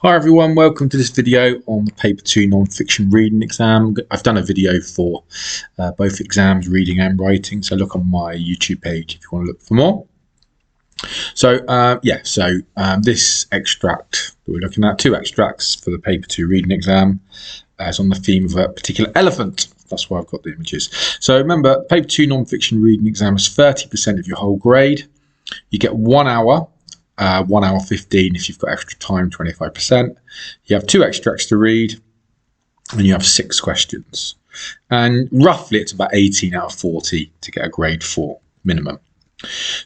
Hi everyone, welcome to this video on the Paper 2 non-fiction reading exam. I've done a video for both exams, reading and writing, so look on my YouTube page if you want to look for more. So this extract that we're looking at, two extracts for the Paper 2 reading exam, is on the theme of a particular elephant. That's why I've got the images. So remember, Paper 2 non-fiction reading exam is 30% of your whole grade. You get 1 hour. 1 hour 15 if you've got extra time, 25%. You have 2 extracts to read and you have 6 questions. And roughly it's about 18 out of 40 to get a grade 4 minimum.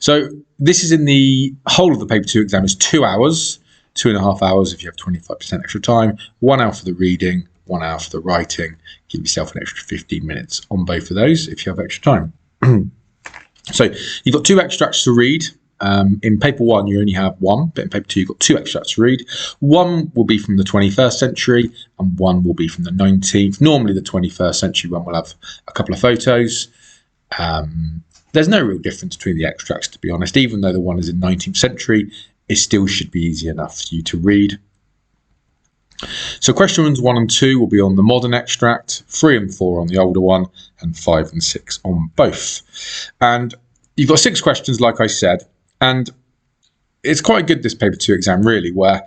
So this is in the whole of the Paper 2 exam is 2 hours, 2.5 hours if you have 25% extra time, 1 hour for the reading, 1 hour for the writing. Give yourself an extra 15 minutes on both of those if you have extra time. So you've got 2 extracts to read. In paper 1 you only have 1, but in paper 2 you've got 2 extracts to read. 1 will be from the 21st century and 1 will be from the 19th. Normally the 21st century one will have a couple of photos. There's no real difference between the extracts, to be honest. Even though the one is in 19th century, it still should be easy enough for you to read. So questions 1 and 2 will be on the modern extract, 3 and 4 on the older one, and 5 and 6 on both. And you've got 6 questions, like I said. And it's quite good, this paper 2 exam, really, where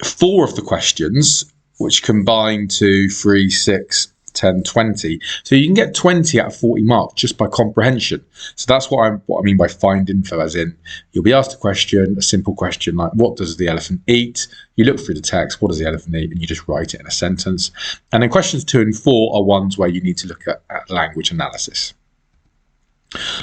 4 of the questions, which combine to 3, 6, 10, 20. So you can get 20 out of 40 marks just by comprehension. So that's what I mean by find info, as in you'll be asked a question, a simple question like, what does the elephant eat? You look through the text, what does the elephant eat? And you just write it in a sentence. And then questions 2 and 4 are ones where you need to look at language analysis.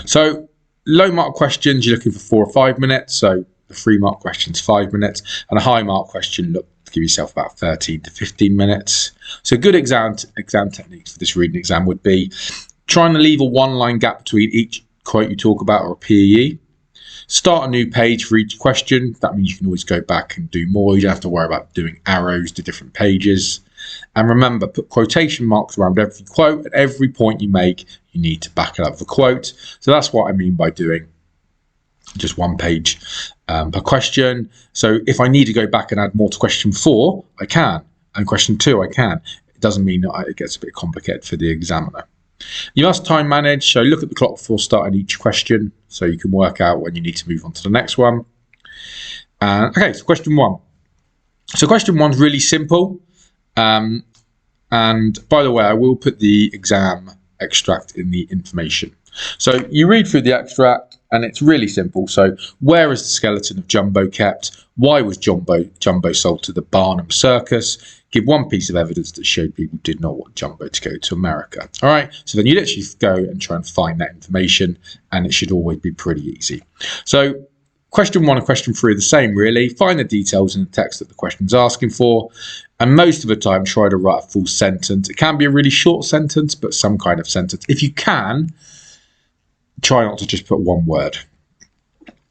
So low mark questions, you're looking for 4 or 5 minutes. So the 3 mark questions, 5 minutes, and a high mark question, look to give yourself about 13 to 15 minutes. So good exam techniques for this reading exam would be trying to leave a 1-line gap between each quote you talk about or a PE. Start a new page for each question. That means you can always go back and do more. You don't have to worry about doing arrows to different pages. And remember, put quotation marks around every quote. At every point you make, you need to back it up with a quote. So that's what I mean by doing just 1 page per question. So if I need to go back and add more to question 4, I can. And question 2, I can. It doesn't mean that it gets a bit complicated for the examiner. You must time manage. So look at the clock before starting each question so you can work out when you need to move on to the next one. Okay, so question 1. So question 1 is really simple. And by the way, I will put the exam extract in the information. So you read through the extract and it's really simple. So where is the skeleton of Jumbo kept? Why was Jumbo sold to the Barnum Circus? Give 1 piece of evidence that showed people did not want Jumbo to go to America. All right, so then you literally go and try and find that information and it should always be pretty easy. So question 1 and question 3 are the same, really. Find the details in the text that the question's asking for. And most of the time, try to write a full sentence. It can be a really short sentence, but some kind of sentence. If you can, try not to just put 1 word.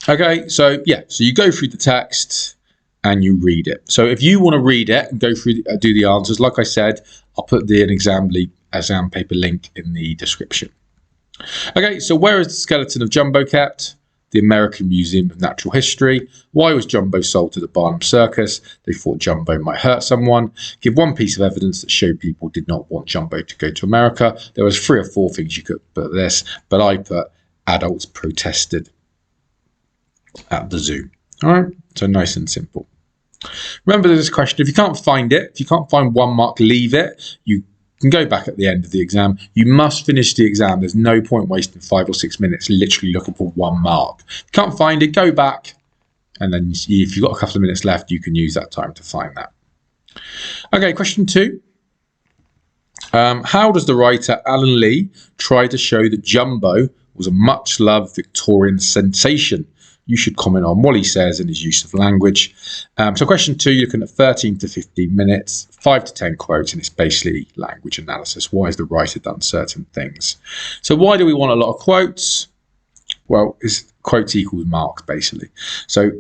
Okay, so yeah, so you go through the text and you read it. So if you want to read it and go through, do the answers, like I said, I'll put the exam paper link in the description. Okay, so where is the skeleton of Jumbo kept? The American Museum of Natural History. Why was Jumbo sold to the Barnum Circus? They thought Jumbo might hurt someone. Give 1 piece of evidence that showed people did not want Jumbo to go to America. There was 3 or 4 things you could put this, but I put adults protested at the zoo. All right, so nice and simple. Remember this question, if you can't find it, if you can't find 1 mark, leave it. You can go back at the end of the exam. You must finish the exam. There's no point wasting 5 or 6 minutes literally looking for 1 mark. If you can't find it, go back. And then if you've got a couple of minutes left, you can use that time to find that. Okay, question 2. How does the writer Alan Lee try to show that Jumbo was a much-loved Victorian sensation? You should comment on what he says in his use of language. So question 2, you're looking at 13 to 15 minutes, 5 to 10 quotes, and it's basically language analysis. Why has the writer done certain things? So why do we want a lot of quotes? Well, quotes equals marks, basically. So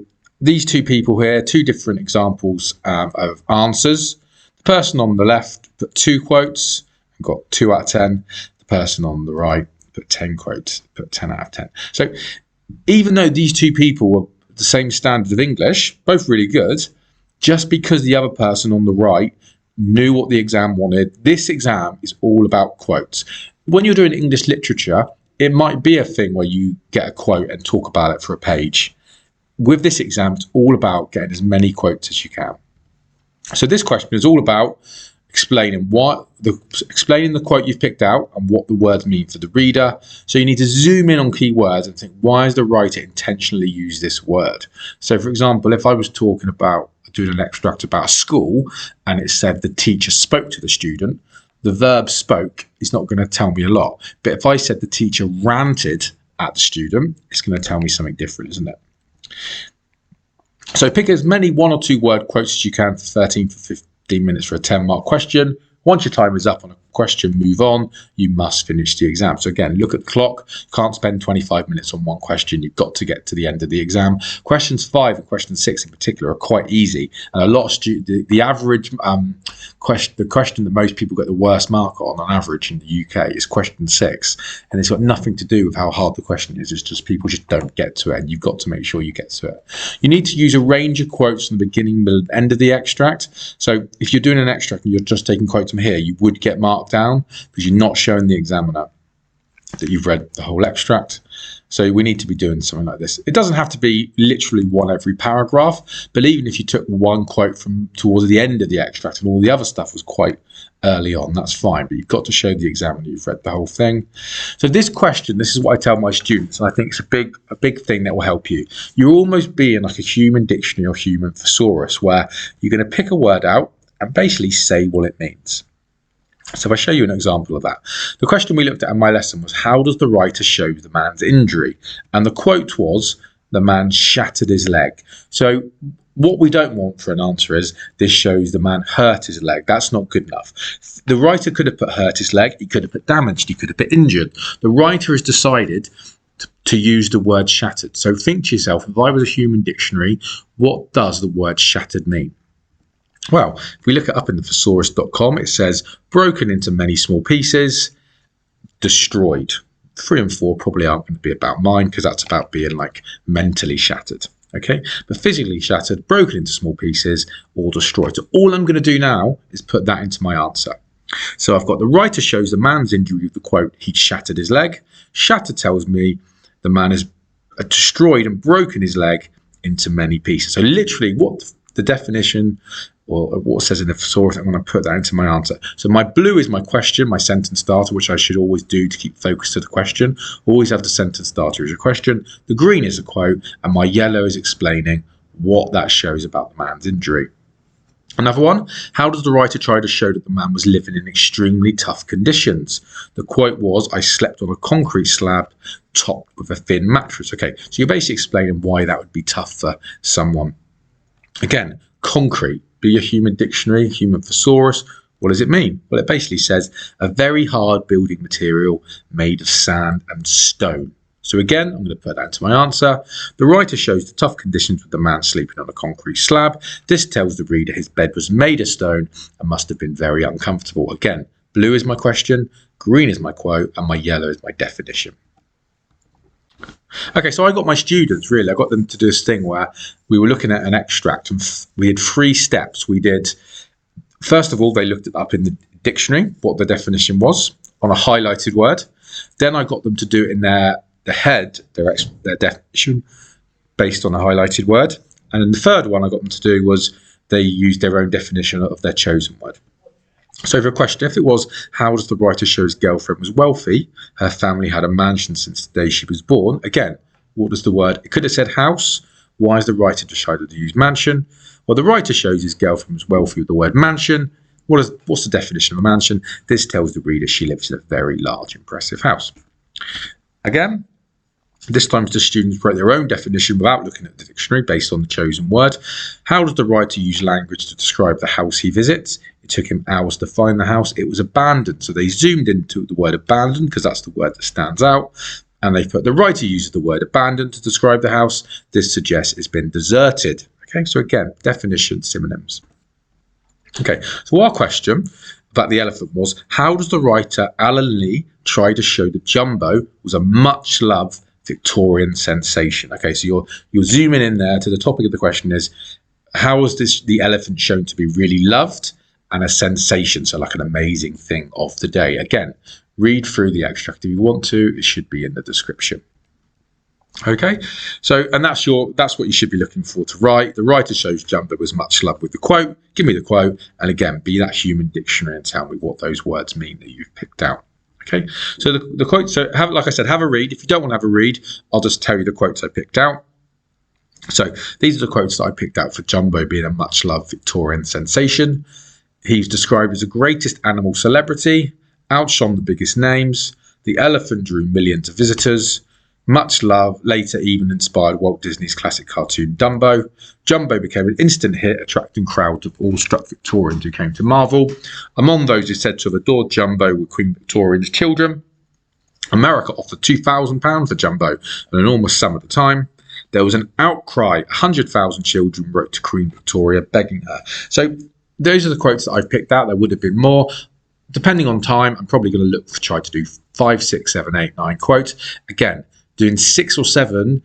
these 2 people here, 2 different examples of answers. The person on the left put 2 quotes and got 2 out of 10. The person on the right put 10 quotes, put 10 out of 10. So even though these 2 people were the same standard of English, both really good, just because the other person on the right knew what the exam wanted. This exam is all about quotes. When you're doing English literature, it might be a thing where you get a quote and talk about it for a page. With this exam, it's all about getting as many quotes as you can. So this question is all about explaining the quote you've picked out and what the words mean for the reader. So you need to zoom in on key words and think, why has the writer intentionally used this word? So for example, if I was doing an extract about a school and it said the teacher spoke to the student, the verb spoke is not going to tell me a lot. But if I said the teacher ranted at the student, it's going to tell me something different, isn't it? So pick as many 1 or 2 word quotes as you can for 13 to 15 minutes for a 10-mark question. Once your time is up on a question, move on. You must finish the exam. So again, look at the clock. You can't spend 25 minutes on one question. You've got to get to the end of the exam. Questions 5 and question 6 in particular are quite easy. And a lot of the average the question that most people get the worst mark on average in the UK is question 6. And it's got nothing to do with how hard the question is. It's just people just don't get to it. And you've got to make sure you get to it. You need to use a range of quotes from the beginning, middle, and end of the extract. So if you're doing an extract and you're just taking quotes from here, you would get marked down because you're not showing the examiner that you've read the whole extract. So we need to be doing something like this. It doesn't have to be literally one every paragraph, but even if you took one quote from towards the end of the extract and all the other stuff was quite early on, that's fine, but you've got to show the examiner you've read the whole thing. So this question, this is what I tell my students, and I think it's a big thing that will help you. You're almost being like a human dictionary or human thesaurus, where you're going to pick a word out and basically say what it means. So if I show you an example of that, the question we looked at in my lesson was, how does the writer show the man's injury? And the quote was, the man shattered his leg. So what we don't want for an answer is, this shows the man hurt his leg. That's not good enough. The writer could have put hurt his leg. He could have put damaged. He could have put injured. The writer has decided to use the word shattered. So think to yourself, if I was a human dictionary, what does the word shattered mean? Well, if we look it up in the thesaurus.com, it says broken into many small pieces, destroyed. 3 and 4 probably aren't going to be about mine because that's about being like mentally shattered. Okay, but physically shattered, broken into small pieces, or destroyed. So all I'm going to do now is put that into my answer. So I've got the writer shows the man's injury with the quote, he shattered his leg. Shattered tells me the man has destroyed and broken his leg into many pieces. So literally what the definition or what it says in the thesaurus, I'm going to put that into my answer. So my blue is my question, my sentence starter, which I should always do to keep focus to the question. Always have the sentence starter as a question. The green is a quote, and my yellow is explaining what that shows about the man's injury. Another one, how does the writer try to show that the man was living in extremely tough conditions? The quote was, I slept on a concrete slab topped with a thin mattress. Okay, so you're basically explaining why that would be tough for someone. Again, concrete, be a human dictionary, human thesaurus. What does it mean? Well, it basically says a very hard building material made of sand and stone. So again, I'm going to put that into my answer. The writer shows the tough conditions with the man sleeping on a concrete slab. This tells the reader his bed was made of stone and must have been very uncomfortable. Again, blue is my question, green is my quote, and my yellow is my definition. Okay, so I got my students, really, I got them to do this thing where we were looking at an extract and we had 3 steps. We did, first of all, they looked it up in the dictionary, what the definition was on a highlighted word. Then I got them to do it in their definition based on a highlighted word. And then the third one I got them to do was they used their own definition of their chosen word. So for a question, if it was, how does the writer show his girlfriend was wealthy? Her family had a mansion since the day she was born. Again, what does the word, it could have said house. Why has the writer decided to use mansion? Well, the writer shows his girlfriend was wealthy with the word mansion. What's the definition of a mansion? This tells the reader she lives in a very large, impressive house. Again, this time the students wrote their own definition without looking at the dictionary based on the chosen word. How does the writer use language to describe the house he visits? It took him hours to find the house. It was abandoned. So they zoomed into the word abandoned because that's the word that stands out. And they put the writer uses the word abandoned to describe the house. This suggests it's been deserted. Okay, so again, definition, synonyms. Okay, so our question about the elephant was, how does the writer Alan Lee try to show that Jumbo was a much loved Victorian sensation? Okay, so you're zooming in there to the topic of the question is, How was the elephant shown to be really loved and a sensation? So like an amazing thing of the day. Again, read through the extract if you want to. It should be in the description. Okay, so and that's what you should be looking for to write. The writer shows Jumbo was much loved with the quote. Give me the quote, and again, be that human dictionary and tell me what those words mean that you've picked out. Okay, so the quote. So like I said, have a read. If you don't want to have a read, I'll just tell you the quotes I picked out. So these are the quotes that I picked out for Jumbo being a much loved Victorian sensation. He's described as the greatest animal celebrity, outshone the biggest names. The elephant drew millions of visitors. Much love, later even inspired Walt Disney's classic cartoon Dumbo. Jumbo became an instant hit, attracting crowds of awestruck Victorians who came to marvel. Among those who said to have adored Jumbo were Queen Victoria's children. America offered £2,000 for Jumbo, an enormous sum at the time. There was an outcry. 100,000 children wrote to Queen Victoria begging her. So those are the quotes that I've picked out. There would have been more. Depending on time, I'm probably going to try to do 5, 6, 7, 8, 9 quotes. Again, doing 6 or 7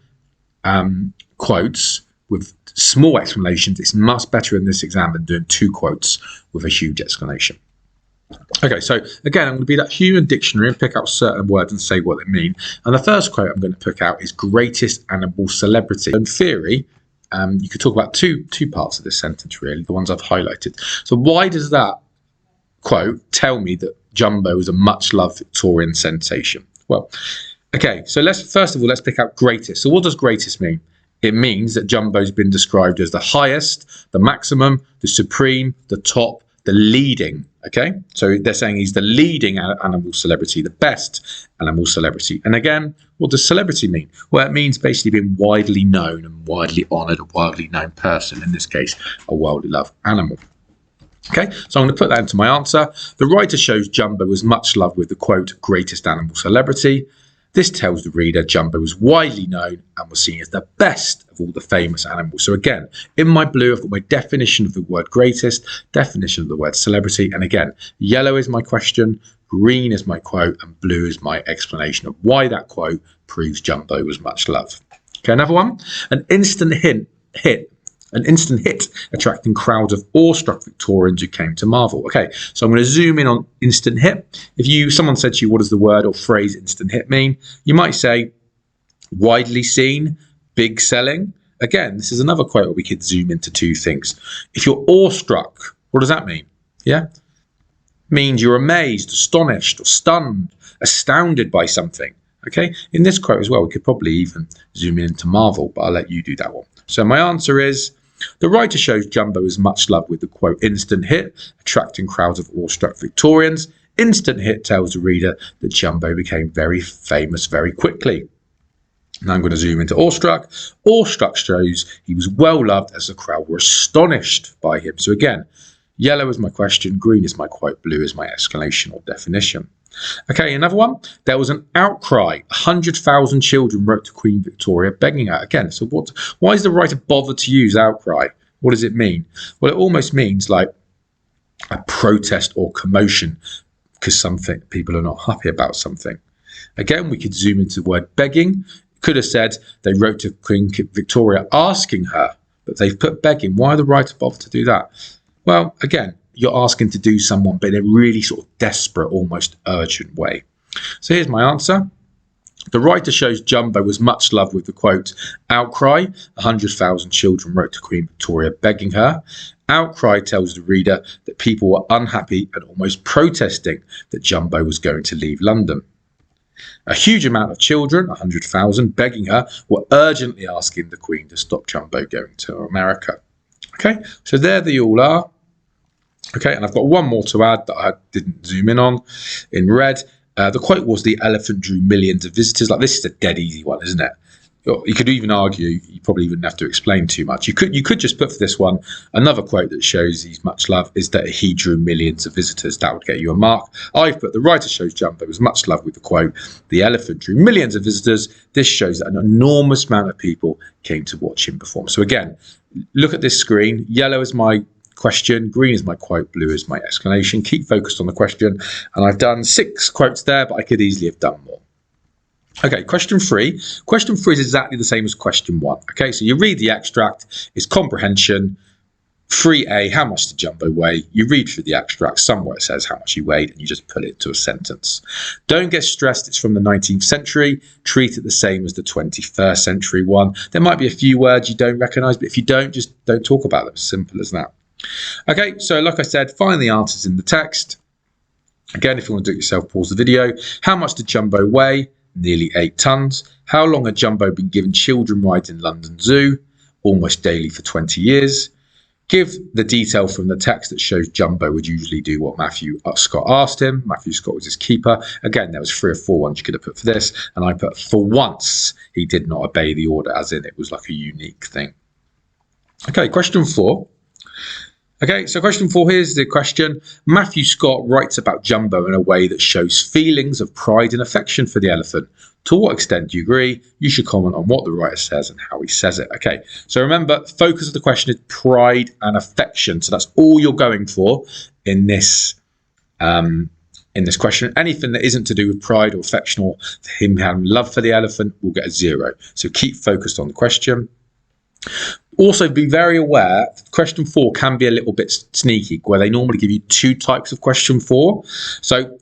quotes with small explanations is much better in this exam than doing 2 quotes with a huge explanation. Okay, so again, I'm going to be that human dictionary and pick out certain words and say what they mean. And the first quote I'm going to pick out is greatest animal celebrity. In theory, you could talk about two parts of this sentence, really, the ones I've highlighted. So why does that quote tell me that Jumbo is a much-loved Victorian sensation? Well, okay, so first of all, let's pick out greatest. So what does greatest mean? It means that Jumbo's been described as the highest, the maximum, the supreme, the top, the leading. Okay, so they're saying he's the leading animal celebrity, the best animal celebrity. And again, what does celebrity mean? Well, it means basically being widely known and widely honoured, a widely known person, in this case, a widely loved animal. Okay, so I'm going to put that into my answer. The writer shows Jumbo was much loved with the quote, greatest animal celebrity. This tells the reader Jumbo was widely known and was seen as the best of all the famous animals. So again, in my blue, I've got my definition of the word greatest, definition of the word celebrity. And again, yellow is my question, green is my quote, and blue is my explanation of why that quote proves Jumbo was much loved. Okay, another one. An instant hit, attracting crowds of awestruck Victorians who came to marvel. Okay, so I'm going to zoom in on instant hit. If someone said to you, what does the word or phrase instant hit mean? You might say widely seen, big selling. Again, this is another quote where we could zoom into 2 things. If you're awestruck, what does that mean? Yeah, means you're amazed, astonished, or stunned, astounded by something. Okay, in this quote as well, we could probably even zoom in into marvel, but I'll let you do that one. So my answer is, the writer shows Jumbo is much loved with the quote, instant hit, attracting crowds of awestruck Victorians. Instant hit tells the reader that Jumbo became very famous very quickly. Now I'm going to zoom into awestruck. Awestruck shows he was well loved as the crowd were astonished by him. So again, yellow is my question, green is my quote, blue is my explanation or definition. Okay, another one. There was an outcry. 100,000 children wrote to Queen Victoria begging her. Again, so why is the writer bothered to use outcry? What does it mean? Well, it almost means like a protest or commotion because people are not happy about something. Again, we could zoom into the word begging. Could have said they wrote to Queen Victoria asking her, but they've put begging. Why the writer bothered to do that? Well, again, you're asking to do someone, but in a really sort of desperate, almost urgent way. So here's my answer. The writer shows Jumbo was much loved with the quote, outcry. 100,000 children wrote to Queen Victoria begging her. Outcry tells the reader that people were unhappy and almost protesting that Jumbo was going to leave London. A huge amount of children, 100,000, begging her, were urgently asking the Queen to stop Jumbo going to America. Okay, so there they all are. Okay, and I've got one more to add that I didn't zoom in on in red. The quote was, the elephant drew millions of visitors. Like, this is a dead easy one, isn't it? You could even argue, you probably wouldn't have to explain too much. You could just put for this one, another quote that shows he's much loved is that he drew millions of visitors. That would get you a mark. I've put the writer shows Jumbo was much loved with the quote, the elephant drew millions of visitors. This shows that an enormous amount of people came to watch him perform. So again, look at this screen. Yellow is my question, green is my quote, blue is my explanation. Keep focused on the question. And I've done 6 quotes there, but I could easily have done more. Okay, question 3. Question 3 is exactly the same as question 1. Okay, so you read the extract, it's comprehension. 3A, how much did Jumbo weigh? You read through the extract, somewhere it says how much he weighed, and you just put it into a sentence. Don't get stressed, it's from the 19th century. Treat it the same as the 21st century one. There might be a few words you don't recognise, but if you don't, just don't talk about them. Simple as that. Okay, so like I said, find the answers in the text. Again, if you want to do it yourself, pause the video. How much did Jumbo weigh? Nearly 8 tonnes. How long had Jumbo been given children rides in London Zoo? Almost daily for 20 years. Give the detail from the text that shows Jumbo would usually do what Matthew Scott asked him. Matthew Scott was his keeper. Again, there was 3 or 4 ones you could have put for this, and I put for once he did not obey the order, as in it was like a unique thing. Okay, question 4. Okay, so question 4, here's the question. Matthew Scott writes about Jumbo in a way that shows feelings of pride and affection for the elephant. To what extent do you agree? You should comment on what the writer says and how he says it. Okay, so remember, the focus of the question is pride and affection. So that's all you're going for in this question. Anything that isn't to do with pride or affection or him having love for the elephant will get a 0. So keep focused on the question. Also, be very aware, question 4 can be a little bit sneaky, where they normally give you 2 types of question 4. So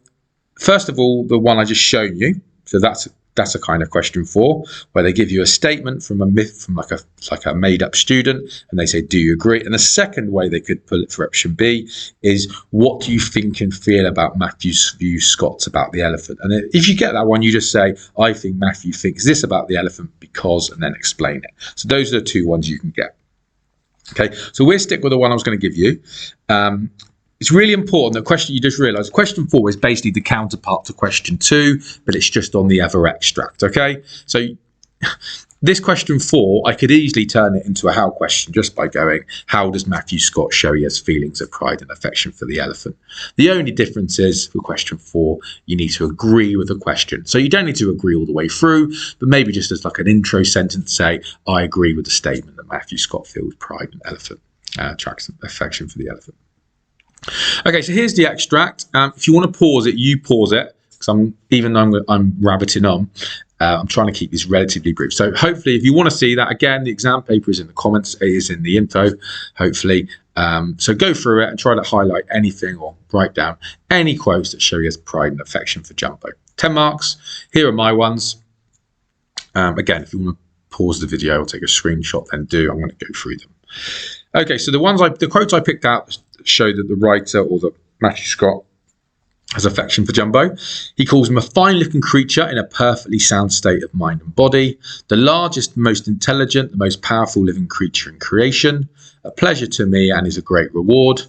first of all, the one I just shown you, so that's a kind of question 4, where they give you a statement from a myth, from like a made-up student, and they say, do you agree? And the second way they could put it for option B is, what do you think and feel about Matthew's view Scott's about the elephant? And if you get that one, you just say, I think Matthew thinks this about the elephant because, and then explain it. So those are the 2 ones you can get. Okay, so we'll stick with the one I was going to give you. It's really important, that question you just realised, question 4 is basically the counterpart to question 2, but it's just on the other extract, okay? So this question 4, I could easily turn it into a how question just by going, how does Matthew Scott show he has feelings of pride and affection for the elephant? The only difference is, for question 4, you need to agree with the question. So you don't need to agree all the way through, but maybe just as like an intro sentence, say, I agree with the statement that Matthew Scott feels pride and affection for the elephant. Okay, so here's the extract. If you want to pause it, you pause it, because even though I'm rabbiting on, I'm trying to keep this relatively brief. So hopefully, if you want to see that, again, the exam paper is in the comments, it is in the info, hopefully. So go through it and try to highlight anything or write down any quotes that show you his pride and affection for Jumbo. 10 marks. Here are my ones. Again, if you want to pause the video or take a screenshot, then do. I'm going to go through them. Okay, so the quotes I picked out show that the writer, or the Matthew Scott, has affection for Jumbo. He calls him a fine-looking creature in a perfectly sound state of mind and body, the largest, most intelligent, the most powerful living creature in creation, a pleasure to me and is a great reward.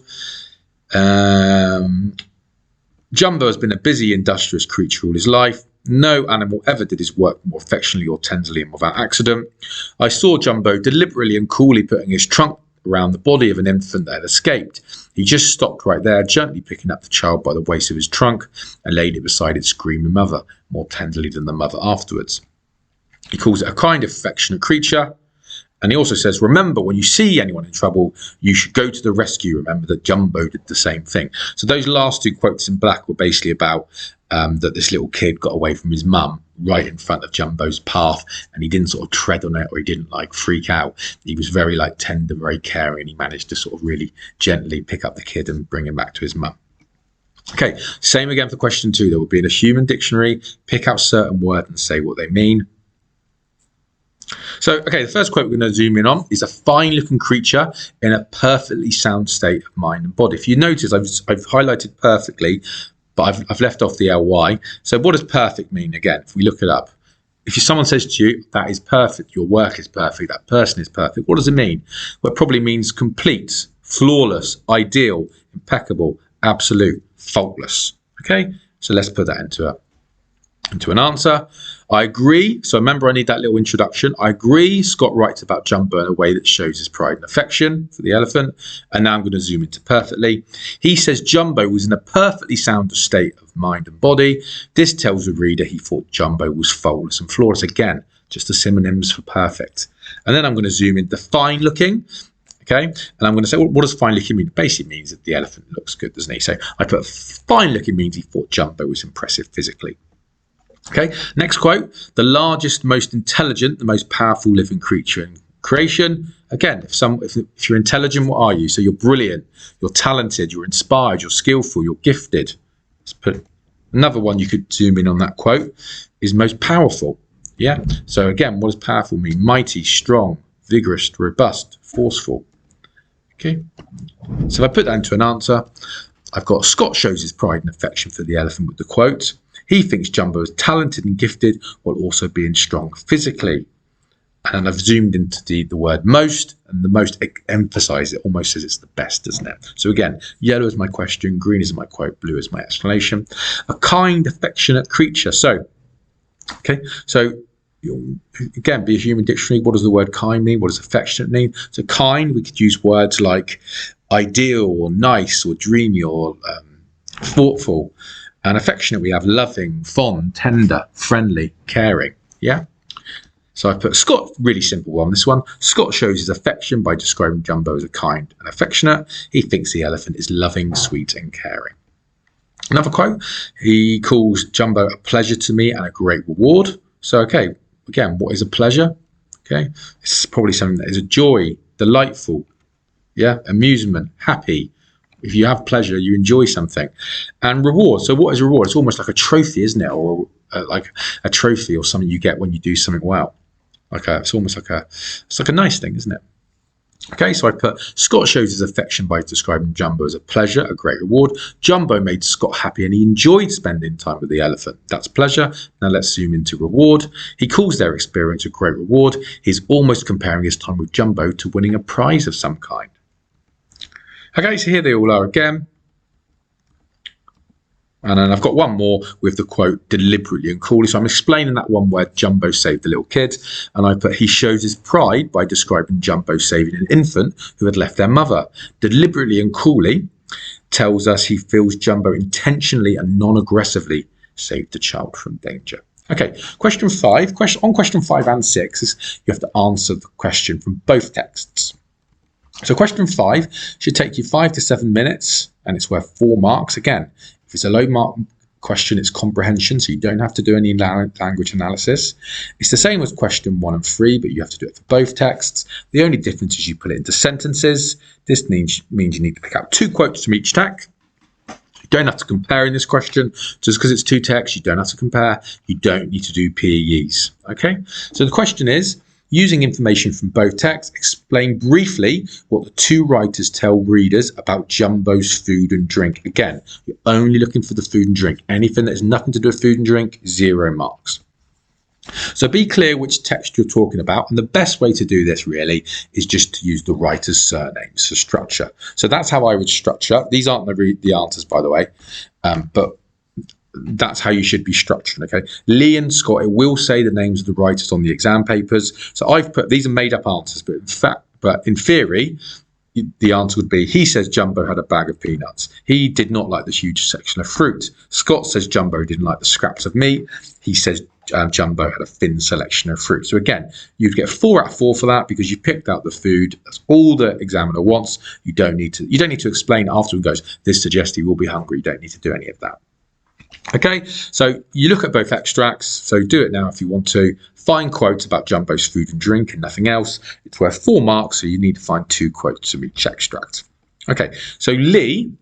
Jumbo has been a busy, industrious creature all his life. No animal ever did his work more affectionately or tenderly and without accident. I saw Jumbo deliberately and coolly putting his trunk around the body of an infant that had escaped. He just stopped right there, gently picking up the child by the waist of his trunk and laid it beside its screaming mother, more tenderly than the mother afterwards. He calls it a kind of affectionate creature. And he also says, remember, when you see anyone in trouble, you should go to the rescue. Remember that Jumbo did the same thing. So those last 2 quotes in black were basically about that this little kid got away from his mum right in front of Jumbo's path, and he didn't sort of tread on it, or he didn't like freak out. He was very like tender, very caring, and he managed to sort of really gently pick up the kid and bring him back to his mum. Okay, same again for question 2. There will be in a human dictionary, pick out certain words and say what they mean. So, okay, the first quote we're going to zoom in on is a fine-looking creature in a perfectly sound state of mind and body. If you notice, I've highlighted perfectly, but I've left off the ly. So what does perfect mean? Again, if we look it up, if someone says to you, that is perfect, your work is perfect, that person is perfect, what does it mean? Well, it probably means complete, flawless, ideal, impeccable, absolute, faultless. Okay, so let's put that into an answer. I agree. So remember, I need that little introduction. I agree. Scott writes about Jumbo in a way that shows his pride and affection for the elephant. And now I'm going to zoom into perfectly. He says Jumbo was in a perfectly sound state of mind and body. This tells the reader he thought Jumbo was faultless and flawless. Again, just the synonyms for perfect. And then I'm going to zoom into fine looking. Okay, and I'm going to say, well, what does fine looking mean? It basically means that the elephant looks good, doesn't he? So I put fine looking means he thought Jumbo was impressive physically. Okay, next quote. The largest, most intelligent, the most powerful living creature in creation. Again, if you're intelligent, what are you? So you're brilliant, you're talented, you're inspired, you're skillful, you're gifted. Let's put another one you could zoom in on that quote is most powerful. Yeah. So again, what does powerful mean? Mighty, strong, vigorous, robust, forceful. Okay. So if I put that into an answer, I've got Scott shows his pride and affection for the elephant with the quote. He thinks Jumbo is talented and gifted while also being strong physically. And I've zoomed into the word most, and the most emphasise it almost says it's the best, doesn't it? So again, yellow is my question, green is my quote, blue is my explanation. A kind, affectionate creature. So, okay, so again, be a human dictionary. What does the word kind mean? What does affectionate mean? So kind, we could use words like ideal or nice or dreamy or thoughtful. And affectionate, we have loving, fond, tender, friendly, caring. Yeah. So I put Scott, really simple on this one. Scott shows his affection by describing Jumbo as a kind and affectionate. He thinks the elephant is loving, sweet and caring. Another quote, he calls Jumbo a pleasure to me and a great reward. So, okay, again, what is a pleasure? Okay, it's probably something that is a joy, delightful, yeah, amusement, happy. If you have pleasure, you enjoy something. And reward, so what is a reward? It's almost like a trophy, isn't it? Or like a trophy or something you get when you do something well. It's almost like a nice thing, isn't it? Okay, so I put Scott shows his affection by describing Jumbo as a pleasure, a great reward. Jumbo made Scott happy and he enjoyed spending time with the elephant. That's pleasure. Now let's zoom into reward. He calls their experience a great reward. He's almost comparing his time with Jumbo to winning a prize of some kind. Okay, so here they all are again. And then I've got one more with the quote, deliberately and coolly. So I'm explaining that one where Jumbo saved the little kid. And I put, he shows his pride by describing Jumbo saving an infant who had left their mother. Deliberately and coolly tells us he feels Jumbo intentionally and non-aggressively saved the child from danger. Okay, question 5. On question 5 and 6, you have to answer the question from both texts. So question 5 should take you 5 to 7 minutes and it's worth 4 marks. Again, if it's a low mark question, it's comprehension, so you don't have to do any language analysis. It's the same as question 1 and 3, but you have to do it for both texts. The only difference is you put it into sentences. This means you need to pick out 2 quotes from each text. You don't have to compare in this question. Just because it's 2 texts, you don't have to compare. You don't need to do PEs. Okay, so the question is, using information from both texts, explain briefly what the 2 writers tell readers about Jumbo's food and drink. Again, you're only looking for the food and drink. Anything that has nothing to do with food and drink, 0 marks. So be clear which text you're talking about. And the best way to do this really is just to use the writer's surnames for structure. So that's how I would structure. These aren't the answers, by the way, but that's how you should be structuring. Okay, Lee and Scott, it will say the names of the writers on the exam papers. So I've put, these are made up answers, but in theory, the answer would be, he says Jumbo had a bag of peanuts. He did not like this huge section of fruit. Scott says Jumbo didn't like the scraps of meat. He says Jumbo had a thin selection of fruit. So again, you'd get 4 out of 4 for that because you picked out the food. That's all the examiner wants. You don't need to explain after it goes, this suggests he will be hungry. You don't need to do any of that. Okay, so you look at both extracts, so do it now if you want to. Find quotes about Jumbo's food and drink and nothing else. It's worth 4 marks, so you need to find 2 quotes from each extract. Okay, so Lee,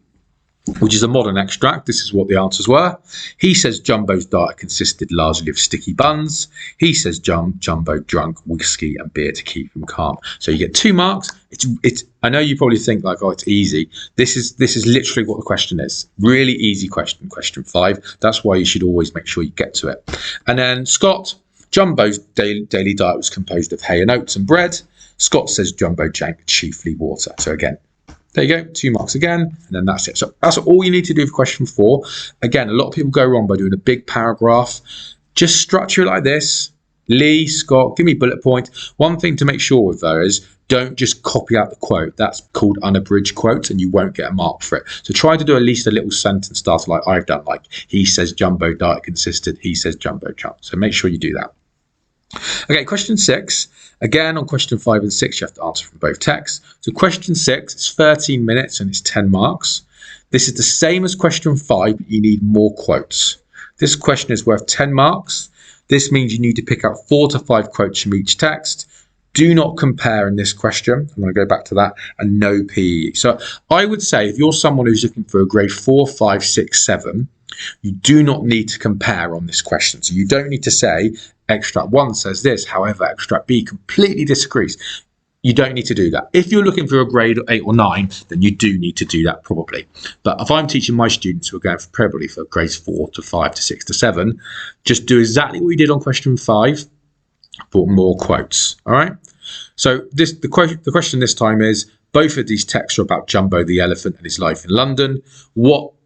which is a modern extract, this is what the answers were. He says Jumbo's diet consisted largely of sticky buns. He says Jumbo drank whiskey and beer to keep him calm. So you get 2 marks. It's. I know you probably think like, oh, it's easy. This is literally what the question is. Really easy question, question 5. That's why you should always make sure you get to it. And then Scott, Jumbo's daily diet was composed of hay and oats and bread. Scott says Jumbo drank chiefly water. So again, there you go, 2 marks again, and then that's it. So that's all you need to do for question 4. Again, a lot of people go wrong by doing a big paragraph. Just structure it like this. Lee, Scott, give me bullet points. One thing to make sure of though is don't just copy out the quote. That's called unabridged quotes and you won't get a mark for it. So try to do at least a little sentence starter like I've done, like he says Jumbo diet consisted, he says Jumbo drank. So make sure you do that. Okay, question 6. Again, on question 5 and 6, you have to answer from both texts. So question 6, it's 13 minutes and it's 10 marks. This is the same as question 5, but you need more quotes. This question is worth 10 marks. This means you need to pick out 4 to 5 quotes from each text. Do not compare in this question. I'm going to go back to that, and no PE. So I would say if you're someone who's looking for a grade 4, 5, 6, 7, you do not need to compare on this question. So you don't need to say extract 1 says this, however, extract B completely disagrees. You don't need to do that. If you're looking for a grade 8 or 9, then you do need to do that probably. But if I'm teaching my students who are going for probably for grades 4 to 5 to 6 to 7, just do exactly what we did on question 5, but more quotes. All right. So the question this time is, both of these texts are about Jumbo the elephant and his life in London.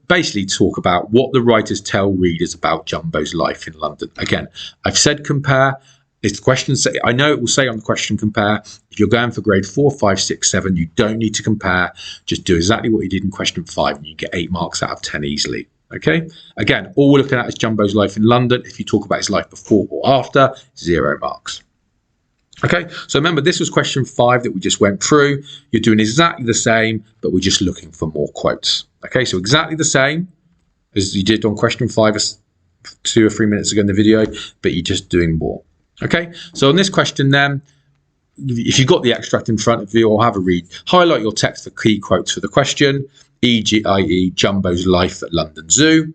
Basically talk about what the writers tell readers about Jumbo's life in London. Again, I've said compare. If the question say, I know it will say on the question compare. If you're going for grade 4, 5, 6, 7, you don't need to compare. Just do exactly what you did in question 5 and you get 8 marks out of 10 easily. Okay. Again, all we're looking at is Jumbo's life in London. If you talk about his life before or after, 0 marks. Okay, so remember, this was question 5 that we just went through. You're doing exactly the same, but we're just looking for more quotes. Okay, so exactly the same as you did on question 5 2 or 3 minutes ago in the video, but you're just doing more. Okay, so on this question then, if you've got the extract in front of you, or have a read, highlight your text for key quotes for the question, i.e. Jumbo's life at London Zoo.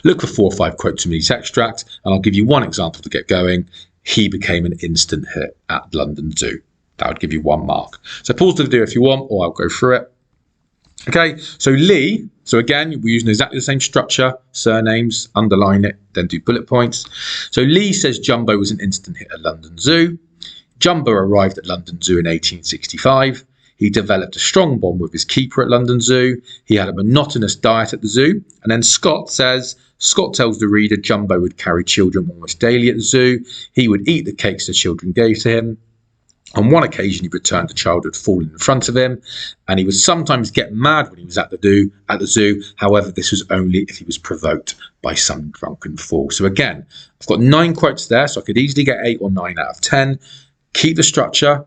Look for 4 or 5 quotes from each extract, and I'll give you one example to get going. He became an instant hit at London Zoo. That would give you 1 mark. So pause the video if you want, or I'll go through it. Okay, so Lee, so again, we're using exactly the same structure, surnames, underline it, then do bullet points. So Lee says Jumbo was an instant hit at London Zoo. Jumbo arrived at London Zoo in 1865. He developed a strong bond with his keeper at London Zoo. He had a monotonous diet at the zoo. And then Scott tells the reader Jumbo would carry children almost daily at the zoo. He would eat the cakes the children gave to him. On one occasion, he returned a child who had fallen in front of him, and he would sometimes get mad when he was at the zoo. However, this was only if he was provoked by some drunken fool. So again, I've got 9 quotes there, so I could easily get 8 or 9 out of 10. Keep the structure.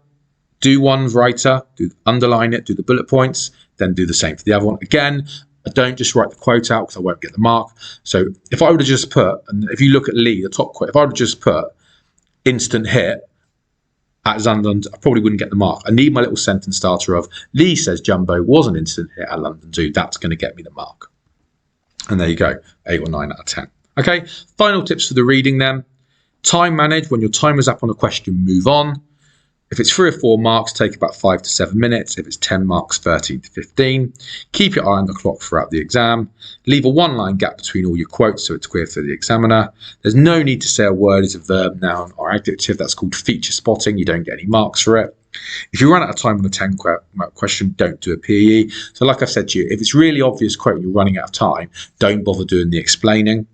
Do one writer, underline it, do the bullet points, then do the same for the other one. Again, I don't just write the quote out because I won't get the mark. So if I would have just put, and if you look at Lee, the top quote, if I would have just put instant hit at London, I probably wouldn't get the mark. I need my little sentence starter of Lee says Jumbo was an instant hit at London Zoo. That's going to get me the mark. And there you go, 8 or 9 out of 10. Okay, final tips for the reading then. Time manage. When your timer's up on a question, move on. If it's 3 or 4 marks, take about 5 to 7 minutes. If it's 10 marks, 13 to 15. Keep your eye on the clock throughout the exam. Leave a 1-line gap between all your quotes so it's clear for the examiner. There's no need to say a word as a verb, noun, or adjective. That's called feature spotting. You don't get any marks for it. If you run out of time on a 10 mark question, don't do a PE. So like I've said to you, if it's really obvious quote and you're running out of time, don't bother doing the explaining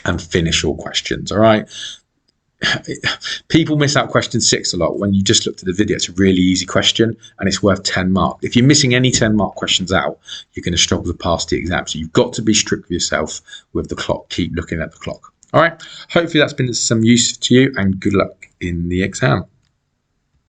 and finish all questions, all right? People miss out question 6 a lot. When you just looked at the video, it's a really easy question and it's worth 10 marks. If you're missing any 10 mark questions out, you're going to struggle to pass the exam. So you've got to be strict with yourself with the clock. Keep looking at the clock. All right. Hopefully that's been some use to you, and good luck in the exam.